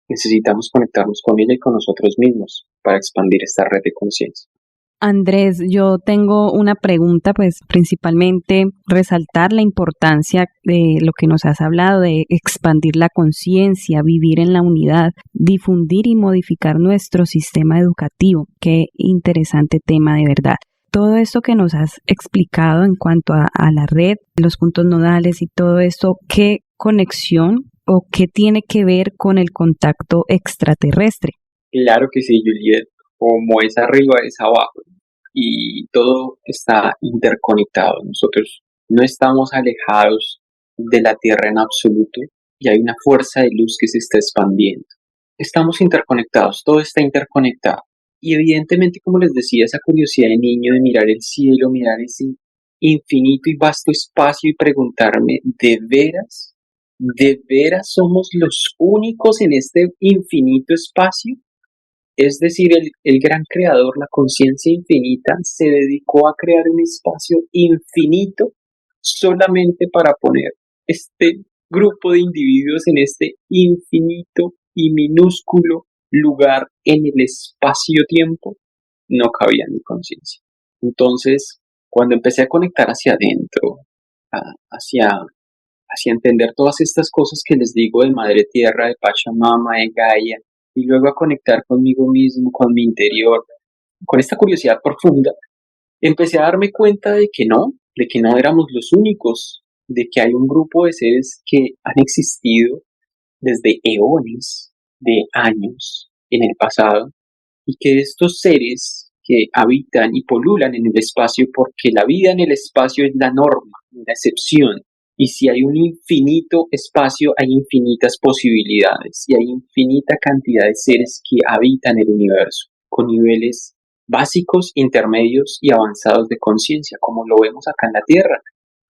necesitamos conectarnos con ella y con nosotros mismos para expandir esta red de conciencia. Andrés, yo tengo una pregunta, pues principalmente resaltar la importancia de lo que nos has hablado, de expandir la conciencia, vivir en la unidad, difundir y modificar nuestro sistema educativo. Qué interesante tema, de verdad. todo esto que nos has explicado en cuanto a la red, los puntos nodales y todo esto, ¿qué conexión o qué tiene que ver con el contacto extraterrestre? Claro que sí, Juliet. Como es arriba, es abajo. Y todo está interconectado. Nosotros no estamos alejados de la Tierra en absoluto y hay una fuerza de luz que se está expandiendo. Estamos interconectados, todo está interconectado. Y evidentemente, como les decía, esa curiosidad de niño de mirar el cielo, mirar ese infinito y vasto espacio y preguntarme, de veras somos los únicos en este infinito espacio? Es decir, el gran creador, la conciencia infinita, se dedicó a crear un espacio infinito solamente para poner este grupo de individuos en este infinito y minúsculo lugar en el espacio-tiempo. No cabía en mi conciencia. Entonces, cuando empecé a conectar hacia adentro, hacia entender todas estas cosas que les digo de Madre Tierra, de Pachamama, de Gaia, y luego a conectar conmigo mismo, con mi interior, con esta curiosidad profunda, empecé a darme cuenta de que no éramos los únicos, de que hay un grupo de seres que han existido desde eones de años en el pasado, y que estos seres que habitan y polulan en el espacio, porque la vida en el espacio es la norma, la excepción, y si hay un infinito espacio, hay infinitas posibilidades y hay infinita cantidad de seres que habitan el universo, con niveles básicos, intermedios y avanzados de conciencia, como lo vemos acá en la Tierra.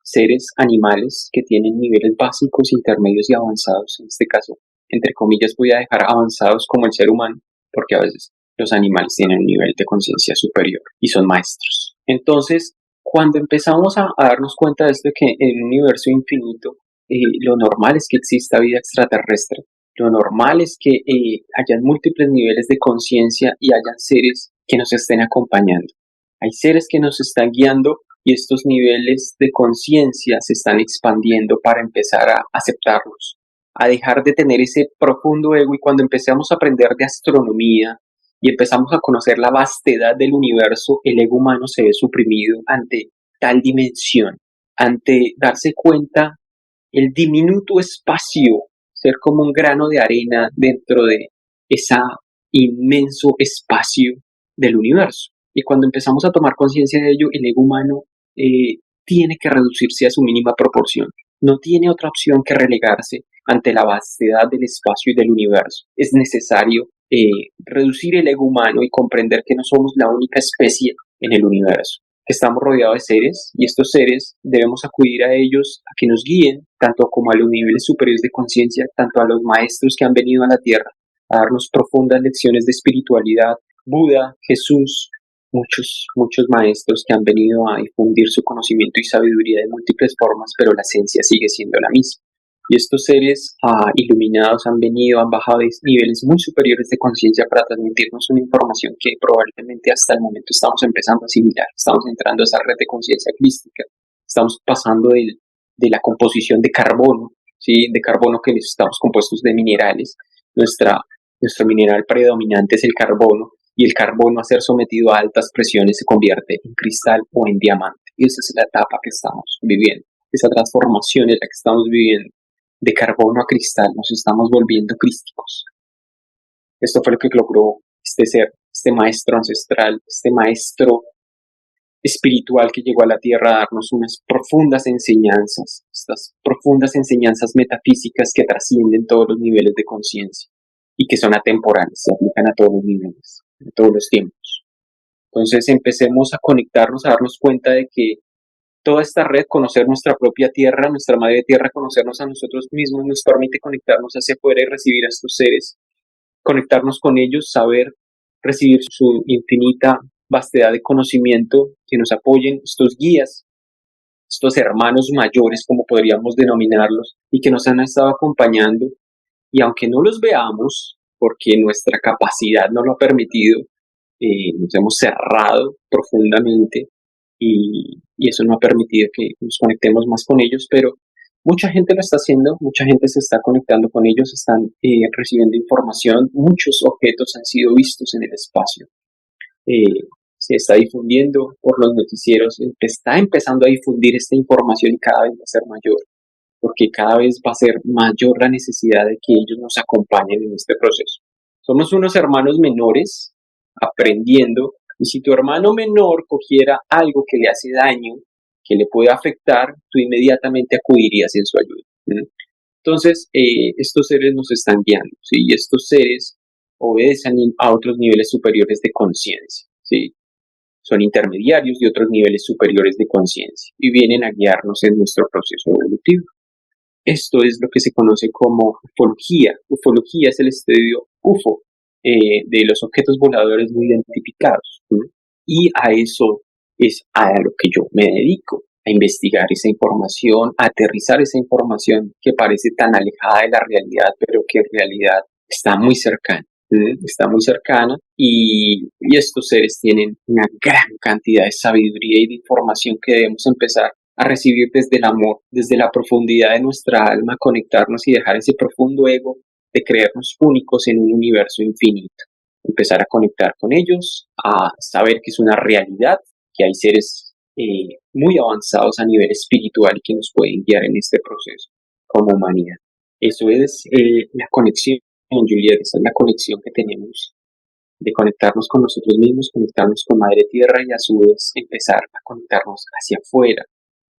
Seres animales que tienen niveles básicos, intermedios y avanzados. En este caso, entre comillas, voy a dejar avanzados como el ser humano, porque a veces los animales tienen un nivel de conciencia superior y son maestros. Entonces, cuando empezamos a darnos cuenta de esto, de que en un universo infinito, lo normal es que exista vida extraterrestre, lo normal es que hayan múltiples niveles de conciencia y hayan seres que nos estén acompañando. Hay seres que nos están guiando y estos niveles de conciencia se están expandiendo para empezar a aceptarlos, a dejar de tener ese profundo ego. Y cuando empezamos a aprender de astronomía y empezamos a conocer la vastedad del universo, el ego humano se ve suprimido ante tal dimensión, ante darse cuenta el diminuto espacio, ser como un grano de arena dentro de ese inmenso espacio del universo. Y cuando empezamos a tomar conciencia de ello, el ego humano tiene que reducirse a su mínima proporción. No tiene otra opción que relegarse ante la vastedad del espacio y del universo. Es necesario reducir el ego humano y comprender que no somos la única especie en el universo, que estamos rodeados de seres y estos seres debemos acudir a ellos a que nos guíen, tanto como a los niveles superiores de conciencia, tanto a los maestros que han venido a la tierra a darnos profundas lecciones de espiritualidad, Buda, Jesús, muchos maestros que han venido a difundir su conocimiento y sabiduría de múltiples formas, pero la esencia sigue siendo la misma. Y estos seres iluminados han bajado de niveles muy superiores de conciencia para transmitirnos una información que probablemente hasta el momento estamos empezando a asimilar. Estamos entrando a esa red de conciencia crística. Estamos pasando de la composición de carbono, ¿sí? De carbono, que estamos compuestos de minerales. Nuestro mineral predominante es el carbono, y el carbono, a ser sometido a altas presiones, se convierte en cristal o en diamante. Y esa es la etapa que estamos viviendo. Esa transformación es la que estamos viviendo. De carbono a cristal nos estamos volviendo crísticos. Esto fue lo que logró este ser, este maestro ancestral, este maestro espiritual que llegó a la tierra a darnos unas profundas enseñanzas, estas profundas enseñanzas metafísicas que trascienden todos los niveles de conciencia y que son atemporales, se aplican a todos los niveles, a todos los tiempos. Entonces empecemos a conectarnos, a darnos cuenta de que toda esta red, conocer nuestra propia tierra, nuestra madre tierra, conocernos a nosotros mismos, nos permite conectarnos hacia afuera y recibir a estos seres, conectarnos con ellos, saber recibir su infinita vastedad de conocimiento, que nos apoyen, estos guías, estos hermanos mayores, como podríamos denominarlos, y que nos han estado acompañando. Y aunque no los veamos, porque nuestra capacidad no lo ha permitido, nos hemos cerrado profundamente y eso no ha permitido que nos conectemos más con ellos, pero mucha gente lo está haciendo, mucha gente se está conectando con ellos, están recibiendo información, muchos objetos han sido vistos en el espacio. se está difundiendo por los noticieros, está empezando a difundir esta información y cada vez va a ser mayor, porque cada vez va a ser mayor la necesidad de que ellos nos acompañen en este proceso. Somos unos hermanos menores aprendiendo, y si tu hermano menor cogiera algo que le hace daño, que le puede afectar, tú inmediatamente acudirías en su ayuda. Entonces, estos seres nos están guiando, ¿sí? Y estos seres obedecen a otros niveles superiores de conciencia, ¿sí? Son intermediarios de otros niveles superiores de conciencia y vienen a guiarnos en nuestro proceso evolutivo. Esto es lo que se conoce como ufología. Ufología es el estudio UFO, de los objetos voladores no identificados. Y a eso es a lo que yo me dedico, a investigar esa información, a aterrizar esa información que parece tan alejada de la realidad, pero que en realidad está muy cercana. Está muy cercana y estos seres tienen una gran cantidad de sabiduría y de información que debemos empezar a recibir desde el amor, desde la profundidad de nuestra alma, conectarnos y dejar ese profundo ego de creernos únicos en un universo infinito. Empezar a conectar con ellos, a saber que es una realidad, que hay seres muy avanzados a nivel espiritual y que nos pueden guiar en este proceso como humanidad. Eso es la conexión, Juliet, esa es la conexión que tenemos de conectarnos con nosotros mismos, conectarnos con Madre Tierra y a su vez empezar a conectarnos hacia afuera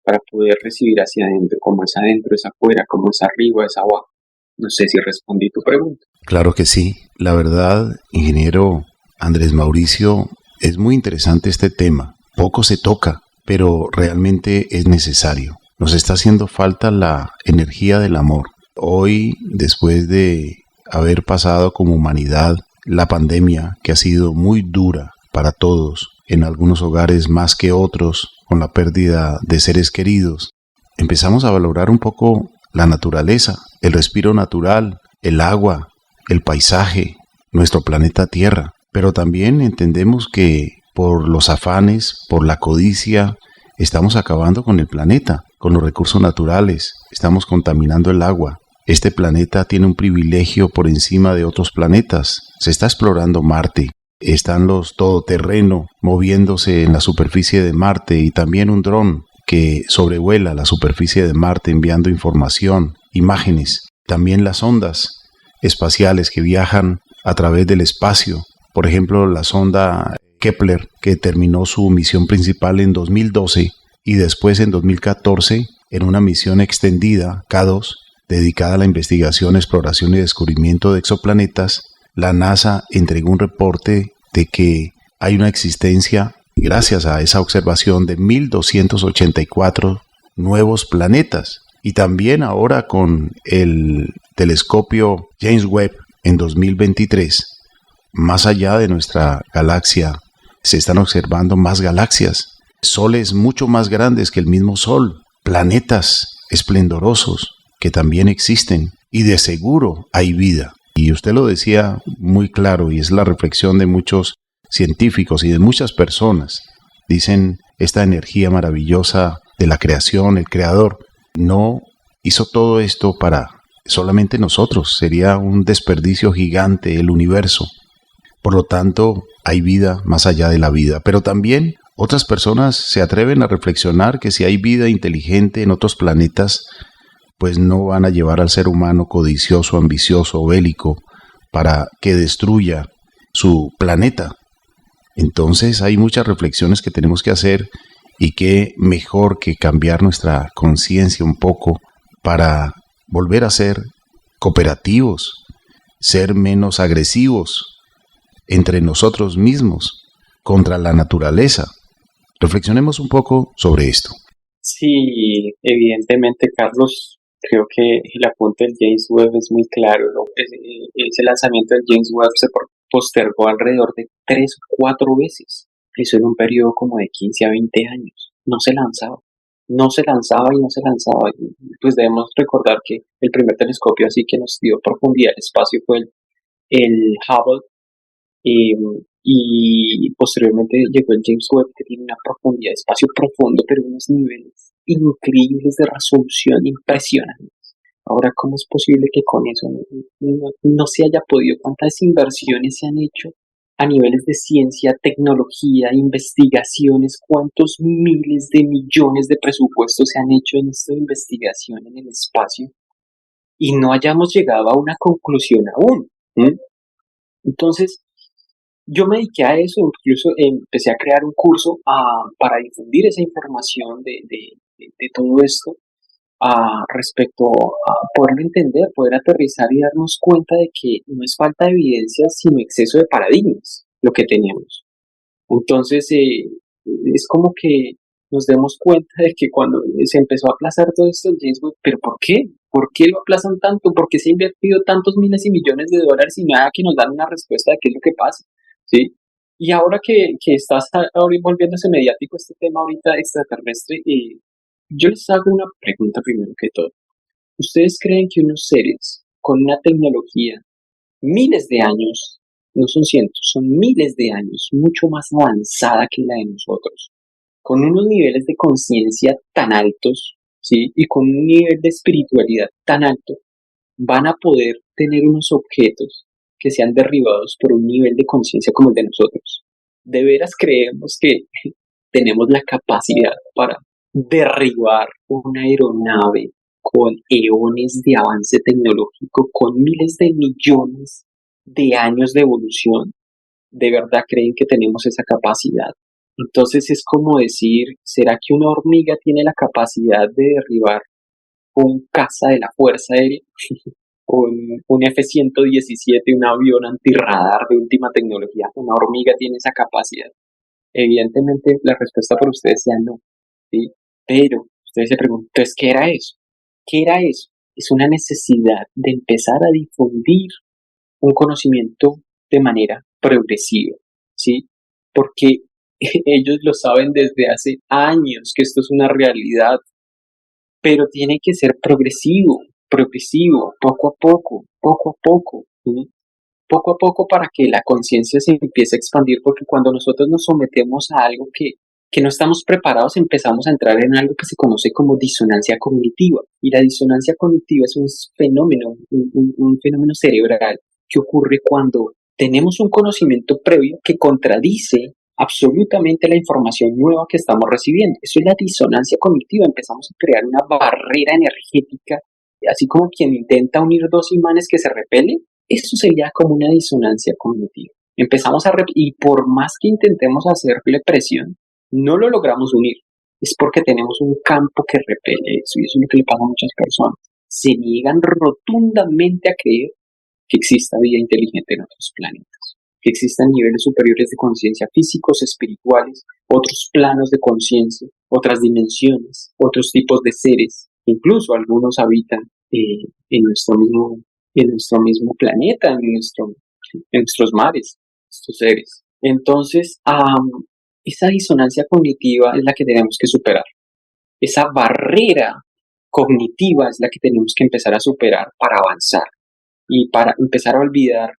para poder recibir hacia adentro, como es adentro, es afuera, como es arriba, es abajo. No sé si respondí tu pregunta. Claro que sí. La verdad, ingeniero Andrés Mauricio, es muy interesante este tema. Poco se toca, pero realmente es necesario. Nos está haciendo falta la energía del amor. Hoy, después de haber pasado como humanidad la pandemia, que ha sido muy dura para todos, en algunos hogares más que otros, con la pérdida de seres queridos, empezamos a valorar un poco la naturaleza, el respiro natural, el agua, el paisaje, nuestro planeta Tierra. Pero también entendemos que por los afanes, por la codicia, estamos acabando con el planeta, con los recursos naturales, estamos contaminando el agua. Este planeta tiene un privilegio por encima de otros planetas. Se está explorando Marte. Están los todoterreno moviéndose en la superficie de Marte y también un dron que sobrevuela la superficie de Marte enviando información, imágenes. También las ondas espaciales que viajan a través del espacio. Por ejemplo, la sonda Kepler, que terminó su misión principal en 2012 y después en 2014 en una misión extendida, K2, dedicada a la investigación, exploración y descubrimiento de exoplanetas, la NASA entregó un reporte de que hay una existencia, gracias a esa observación, de 1.284 nuevos planetas. Y también ahora con el telescopio James Webb en 2023, más allá de nuestra galaxia, se están observando más galaxias, soles mucho más grandes que el mismo Sol, planetas esplendorosos que también existen y de seguro hay vida. Y usted lo decía muy claro y es la reflexión de muchos científicos y de muchas personas. Dicen, esta energía maravillosa de la creación, el creador, no hizo todo esto para solamente nosotros. Sería un desperdicio gigante el universo. Por lo tanto, hay vida más allá de la vida. Pero también otras personas se atreven a reflexionar que si hay vida inteligente en otros planetas, pues no van a llevar al ser humano codicioso, ambicioso o bélico para que destruya su planeta. Entonces hay muchas reflexiones que tenemos que hacer y qué mejor que cambiar nuestra conciencia un poco para volver a ser cooperativos, ser menos agresivos entre nosotros mismos contra la naturaleza. Reflexionemos un poco sobre esto. Sí, evidentemente, Carlos. Creo que el apunte del James Webb es muy claro, ¿no? Ese lanzamiento del James Webb se postergó alrededor de 3 o 4 veces. Eso en un periodo como de 15 a 20 años. No se lanzaba. No se lanzaba y no se lanzaba. Pues debemos recordar que el primer telescopio así que nos dio profundidad al espacio fue el Hubble. Y posteriormente llegó el James Webb, que tiene una profundidad de espacio profundo, pero unos niveles increíbles de resolución impresionantes. Ahora, ¿cómo es posible que con eso no se haya podido? ¿Cuántas inversiones se han hecho a niveles de ciencia, tecnología, investigaciones, cuántos miles de millones de presupuestos se han hecho en esta investigación en el espacio y no hayamos llegado a una conclusión aún. Entonces, yo me dediqué a eso, incluso empecé a crear un curso para difundir esa información de todo esto respecto a poderlo entender, poder aterrizar y darnos cuenta de que no es falta de evidencia, sino exceso de paradigmas lo que tenemos. Entonces, es como que nos demos cuenta de que cuando se empezó a aplazar todo esto, James Webb, ¿pero por qué? ¿Por qué lo aplazan tanto? ¿Por qué se ha invertido tantos miles y millones de dólares y nada que nos dan una respuesta de qué es lo que pasa? ¿Sí? Y ahora que estás ahora volviéndose mediático este tema ahorita extraterrestre, yo les hago una pregunta primero que todo. ¿Ustedes creen que unos seres con una tecnología miles de años, no son cientos, son miles de años, mucho más avanzada que la de nosotros, con unos niveles de conciencia tan altos, ¿sí? Y con un nivel de espiritualidad tan alto, van a poder tener unos objetos que sean derribados por un nivel de conciencia como el de nosotros? ¿De veras creemos que tenemos la capacidad para derribar una aeronave con eones de avance tecnológico, con miles de millones de años de evolución? ¿De verdad creen que tenemos esa capacidad? Entonces es como decir, ¿será que una hormiga tiene la capacidad de derribar un caza de la Fuerza Aérea? un F-117, un avión antirradar de última tecnología. ¿Una hormiga tiene esa capacidad? Evidentemente la respuesta por ustedes sea no, ¿sí? Pero ustedes se preguntan, entonces, ¿qué era eso? ¿Qué era eso? Es una necesidad de empezar a difundir un conocimiento de manera progresiva, ¿sí? Porque ellos lo saben desde hace años que esto es una realidad, pero tiene que ser progresivo, poco a poco, ¿sí? Poco a poco para que la conciencia se empiece a expandir, porque cuando nosotros nos sometemos a algo que no estamos preparados, empezamos a entrar en algo que se conoce como disonancia cognitiva. Y la disonancia cognitiva es un fenómeno, un fenómeno cerebral que ocurre cuando tenemos un conocimiento previo que contradice absolutamente la información nueva que estamos recibiendo. Eso es la disonancia cognitiva. Empezamos a crear una barrera energética, así como quien intenta unir dos imanes que se repelen. Eso sería como una disonancia cognitiva. Empezamos y por más que intentemos hacerle presión, no lo logramos unir. Es porque tenemos un campo que repele eso, y eso es lo que le pasa a muchas personas. Se niegan rotundamente a creer que exista vida inteligente en otros planetas, que existan niveles superiores de conciencia físicos, espirituales, otros planos de conciencia, otras dimensiones, otros tipos de seres. Incluso algunos habitan en nuestro mismo planeta, en nuestros mares, estos seres. Entonces, esa disonancia cognitiva es la que tenemos que superar. Esa barrera cognitiva es la que tenemos que empezar a superar para avanzar y para empezar a olvidar.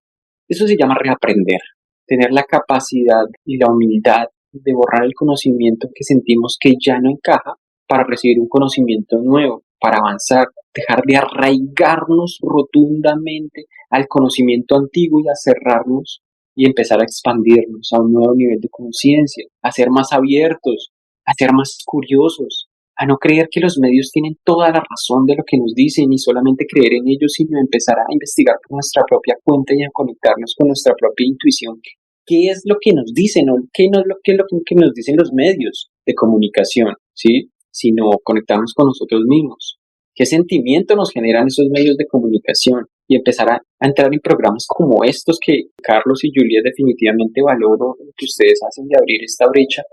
Eso se llama reaprender. Tener la capacidad y la humildad de borrar el conocimiento que sentimos que ya no encaja para recibir un conocimiento nuevo, para avanzar, dejar de arraigarnos rotundamente al conocimiento antiguo y a cerrarnos y empezar a expandirnos a un nuevo nivel de conciencia, a ser más abiertos, a ser más curiosos, a no creer que los medios tienen toda la razón de lo que nos dicen y solamente creer en ellos, sino empezar a investigar por nuestra propia cuenta y a conectarnos con nuestra propia intuición. ¿Qué es lo que nos dicen o qué es lo que nos dicen los medios de comunicación? ¿Sí? Sino conectarnos con nosotros mismos. ¿Qué sentimiento nos generan esos medios de comunicación? Y empezar a entrar en programas como estos que Carlos y Julia definitivamente valoro que ustedes hacen de abrir esta brecha,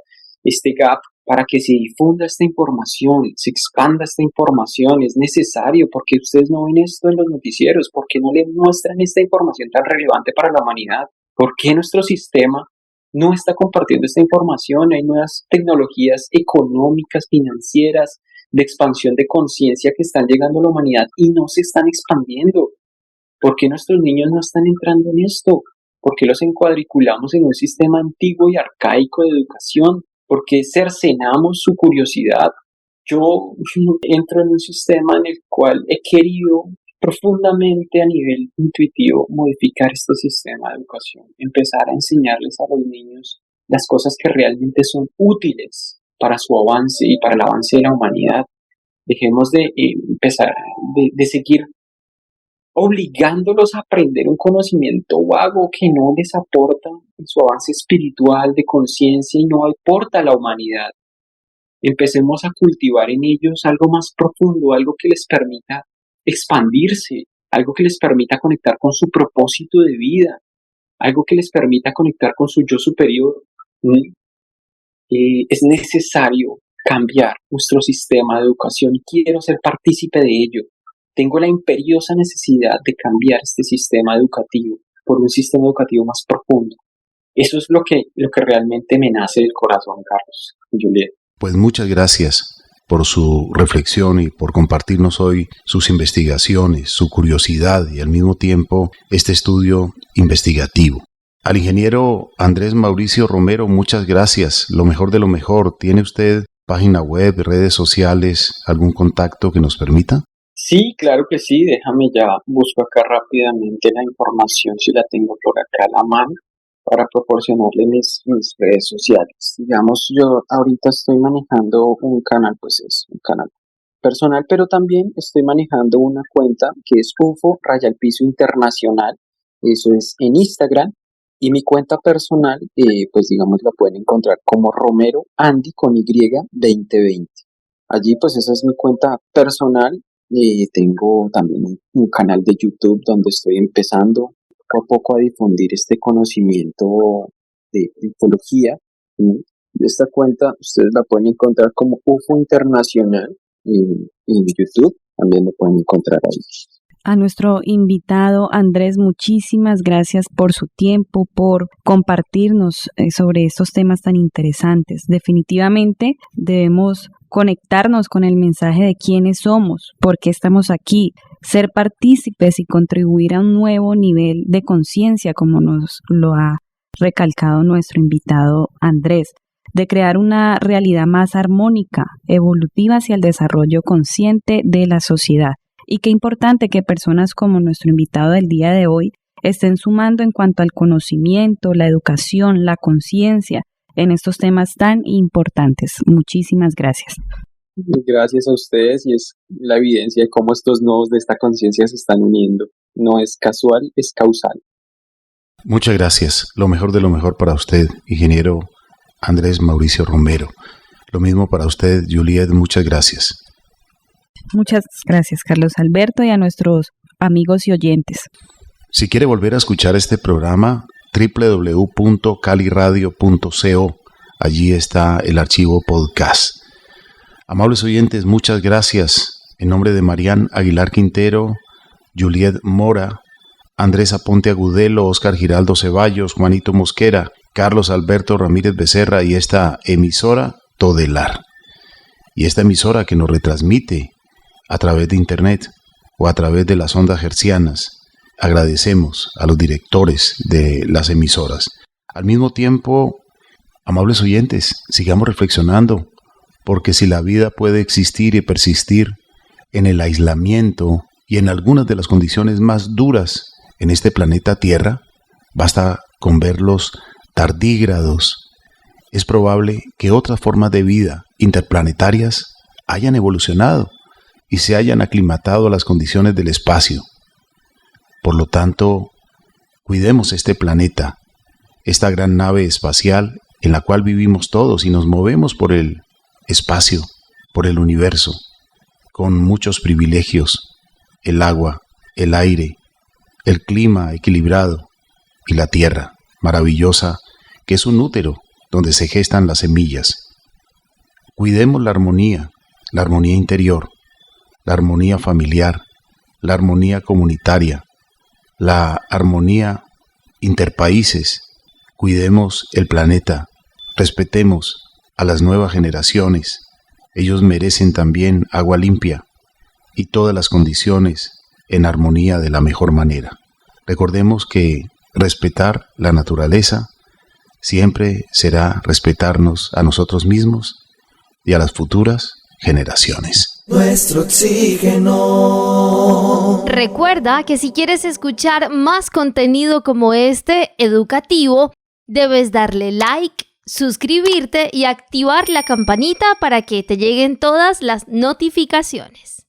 este gap, para que se difunda esta información, se expanda esta información. Es necesario, porque ustedes no ven esto en los noticieros, porque no le muestran esta información tan relevante para la humanidad, por qué nuestro sistema no está compartiendo esta información. Hay nuevas tecnologías económicas, financieras, de expansión de conciencia que están llegando a la humanidad y no se están expandiendo. ¿Por qué nuestros niños no están entrando en esto? ¿Por qué los encuadriculamos en un sistema antiguo y arcaico de educación? ¿Por qué cercenamos su curiosidad? Yo entro en un sistema en el cual he querido profundamente a nivel intuitivo modificar este sistema de educación, empezar a enseñarles a los niños las cosas que realmente son útiles para su avance y para el avance de la humanidad. Dejemos de empezar de seguir obligándolos a aprender un conocimiento vago que no les aporta en su avance espiritual, de conciencia, y no aporta a la humanidad. Empecemos a cultivar en ellos algo más profundo, algo que les permita expandirse, algo que les permita conectar con su propósito de vida, algo que les permita conectar con su yo superior. Es necesario cambiar nuestro sistema de educación y quiero ser partícipe de ello. Tengo la imperiosa necesidad de cambiar este sistema educativo por un sistema educativo más profundo. Eso es lo que realmente me nace del corazón, Carlos y Juliet. Pues muchas gracias por su reflexión y por compartirnos hoy sus investigaciones, su curiosidad y al mismo tiempo este estudio investigativo. Al ingeniero Andrés Mauricio Romero, muchas gracias. Lo mejor de lo mejor. ¿Tiene usted página web, redes sociales, algún contacto que nos permita? Sí, claro que sí. Déjame ya busco acá rápidamente la información, si la tengo por acá a la mano, para proporcionarle mis redes sociales. Digamos, yo ahorita estoy manejando un canal, pues es un canal personal, pero también estoy manejando una cuenta que es UFO_Piso Internacional. Eso es en Instagram. Y mi cuenta personal, pues digamos, la pueden encontrar como Romero Andy con Y 2020. Allí, pues esa es mi cuenta personal. Tengo también un canal de YouTube donde estoy empezando poco a poco a difundir este conocimiento de ufología. Esta cuenta ustedes la pueden encontrar como UFO Internacional en YouTube. También lo pueden encontrar ahí. A nuestro invitado Andrés, muchísimas gracias por su tiempo, por compartirnos sobre estos temas tan interesantes. Definitivamente debemos conectarnos con el mensaje de quiénes somos, por qué estamos aquí, ser partícipes y contribuir a un nuevo nivel de conciencia, como nos lo ha recalcado nuestro invitado Andrés, de crear una realidad más armónica, evolutiva hacia el desarrollo consciente de la sociedad. Y qué importante que personas como nuestro invitado del día de hoy estén sumando en cuanto al conocimiento, la educación, la conciencia en estos temas tan importantes. Muchísimas gracias. Gracias a ustedes, y es la evidencia de cómo estos nodos de esta conciencia se están uniendo. No es casual, es causal. Muchas gracias. Lo mejor de lo mejor para usted, ingeniero Andrés Mauricio Romero. Lo mismo para usted, Juliet. Muchas gracias. Muchas gracias, Carlos Alberto, y a nuestros amigos y oyentes. Si quiere volver a escuchar este programa, www.caliradio.co. Allí está el archivo podcast. Amables oyentes, muchas gracias. En nombre de Marián Aguilar Quintero, Juliet Mora, Andrés Aponte Agudelo, Óscar Giraldo Ceballos, Juanito Mosquera, Carlos Alberto Ramírez Becerra y esta emisora Todelar. Y esta emisora que nos retransmite a través de internet o a través de las ondas hertzianas. Agradecemos a los directores de las emisoras. Al mismo tiempo, amables oyentes, sigamos reflexionando, porque si la vida puede existir y persistir en el aislamiento y en algunas de las condiciones más duras en este planeta Tierra, basta con ver los tardígrados. Es probable que otras formas de vida interplanetarias hayan evolucionado y se hayan aclimatado a las condiciones del espacio. Por lo tanto, cuidemos este planeta, esta gran nave espacial en la cual vivimos todos y nos movemos por el espacio, por el universo, con muchos privilegios: el agua, el aire, el clima equilibrado y la tierra maravillosa, que es un útero donde se gestan las semillas. Cuidemos la armonía interior, la armonía familiar, la armonía comunitaria, la armonía interpaíses. Cuidemos el planeta, respetemos a las nuevas generaciones. Ellos merecen también agua limpia y todas las condiciones en armonía de la mejor manera. Recordemos que respetar la naturaleza siempre será respetarnos a nosotros mismos y a las futuras generaciones. Nuestro oxígeno. Recuerda que si quieres escuchar más contenido como este, educativo, debes darle like, suscribirte y activar la campanita para que te lleguen todas las notificaciones.